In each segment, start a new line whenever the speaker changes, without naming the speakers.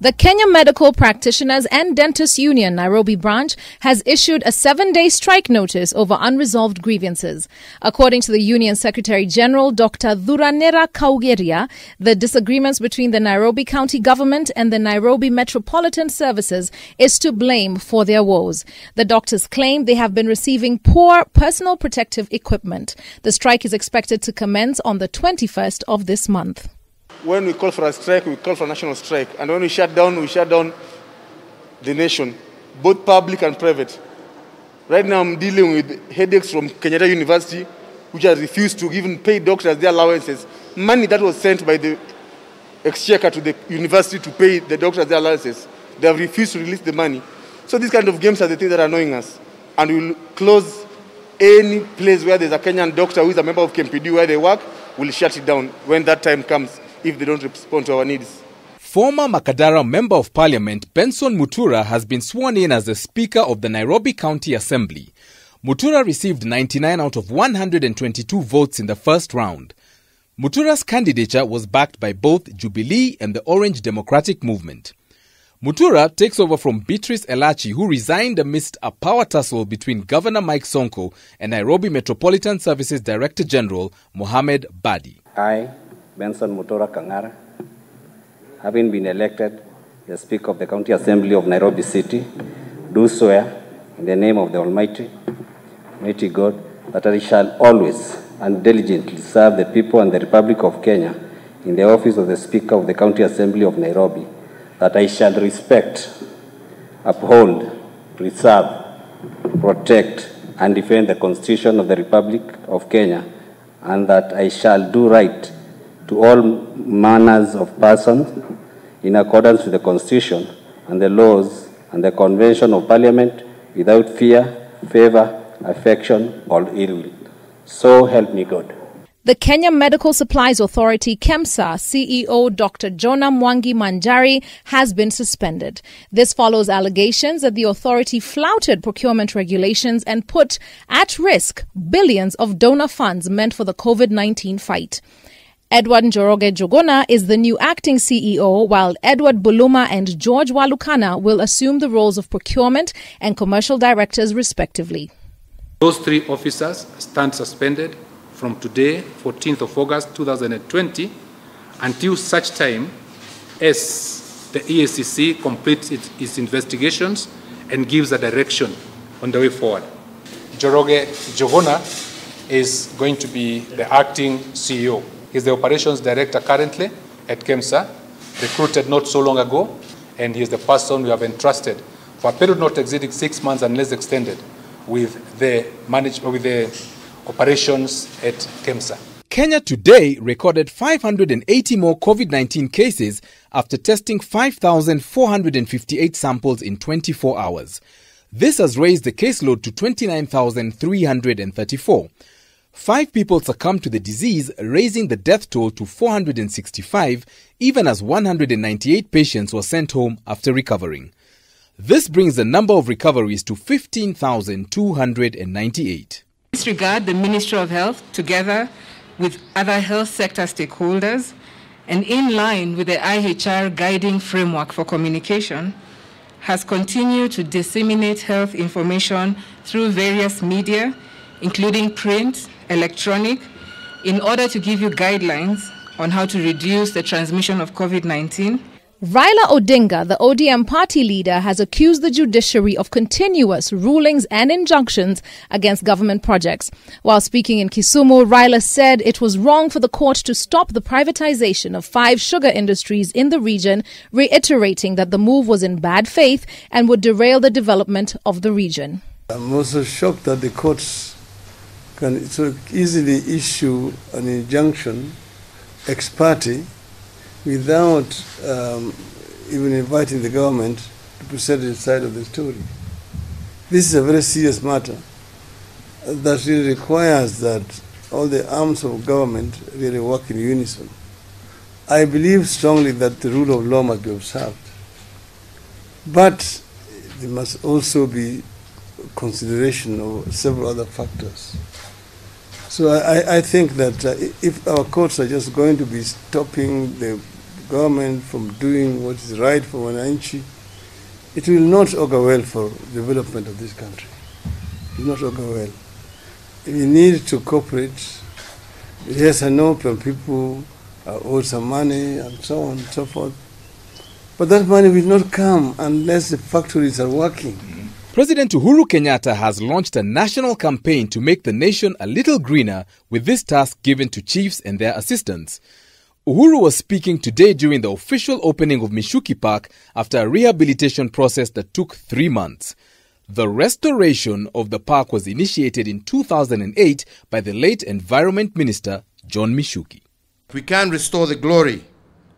The Kenya Medical Practitioners and Dentists Union Nairobi branch has issued a 7-day strike notice over unresolved grievances. According to the Union Secretary General, Dr. Thuranira Kaugeria, the disagreements between the Nairobi County Government and the Nairobi Metropolitan Services is to blame for their woes. The doctors claim they have been receiving poor personal protective equipment. The strike is expected to commence on the 21st of this month.
When we call for a strike, we call for a national strike. And when we shut down the nation, both public and private. Right now I'm dealing with headaches from Kenyatta University, which has refused to even pay doctors their allowances. Money that was sent by the exchequer to the university to pay the doctors their allowances. They have refused to release the money. So these kind of games are the things that are annoying us. And we will close any place where there's a Kenyan doctor who is a member of KMPD where they work, we'll shut it down when that time comes, if they don't respond to our needs.
Former Makadara Member of Parliament Benson Mutura has been sworn in as the Speaker of the Nairobi County Assembly. Mutura received 99 out of 122 votes in the first round. Mutura's candidature was backed by both Jubilee and the Orange Democratic Movement. Mutura takes over from Beatrice Elachi, who resigned amidst a power tussle between Governor Mike Sonko and Nairobi Metropolitan Services Director General Mohamed Badi.
I, Benson Mutura Kangara, having been elected the Speaker of the County Assembly of Nairobi City, do swear in the name of the Almighty God that I shall always and diligently serve the people and the Republic of Kenya in the office of the Speaker of the County Assembly of Nairobi, that I shall respect, uphold, preserve, protect, and defend the Constitution of the Republic of Kenya, and that I shall do right to all manners of persons in accordance with the Constitution and the laws and the Convention of Parliament without fear, favor, affection, or ill will. So help me God.
The Kenya Medical Supplies Authority, KEMSA, CEO Dr. Jonah Mwangi Manjari has been suspended. This follows allegations that the authority flouted procurement regulations and put at risk billions of donor funds meant for the COVID-19 fight. Edward Njoroge Jogona is the new acting CEO, while Edward Buluma and George Walukana will assume the roles of procurement and commercial directors respectively.
Those three officers stand suspended from today, 14th of August 2020, until such time as the EACC completes its investigations and gives a direction on the way forward. Njoroge Jogona is going to be the acting CEO. He's the operations director currently at KEMSA, recruited not so long ago, and he is the person we have entrusted for a period not exceeding 6 months unless extended with the operations at KEMSA.
Kenya today recorded 580 more COVID-19 cases after testing 5,458 samples in 24 hours. This has raised the caseload to 29,334. 5 people succumbed to the disease, raising the death toll to 465, even as 198 patients were sent home after recovering. This brings the number of recoveries to 15,298.
In this regard, the Ministry of Health, together with other health sector stakeholders, and in line with the IHR guiding framework for communication, has continued to disseminate health information through various media, including print, electronic, in order to give you guidelines on how to reduce the transmission of COVID-19.
Raila Ondiga, the ODM party leader, has accused the judiciary of continuous rulings and injunctions against government projects. While speaking in Kisumu, Raila said it was wrong for the court to stop the privatization of 5 sugar industries in the region, reiterating that the move was in bad faith and would derail the development of the region.
I'm also shocked that the courts can so easily issue an injunction ex parte without even inviting the government to present its side of the story. This is a very serious matter that really requires that all the arms of government really work in unison. I believe strongly that the rule of law must be observed, but there must also be consideration of several other factors. So I think that if our courts are just going to be stopping the government from doing what is right for wananchi, it will not augur well for development of this country. It will not augur well. We need to cooperate. Yes, I know people owe some money and so on and so forth. But that money will not come unless the factories are working.
President Uhuru Kenyatta has launched a national campaign to make the nation a little greener, with this task given to chiefs and their assistants. Uhuru was speaking today during the official opening of Mishuki Park after a rehabilitation process that took 3 months. The restoration of the park was initiated in 2008 by the late Environment Minister John Mishuki.
We can restore the glory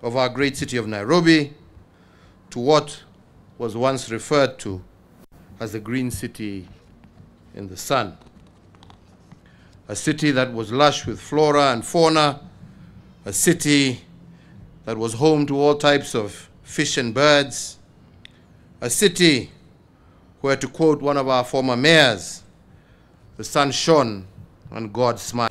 of our great city of Nairobi to what was once referred to as the green city in the sun. A city that was lush with flora and fauna, a city that was home to all types of fish and birds, a city where, to quote one of our former mayors, the sun shone and God smiled.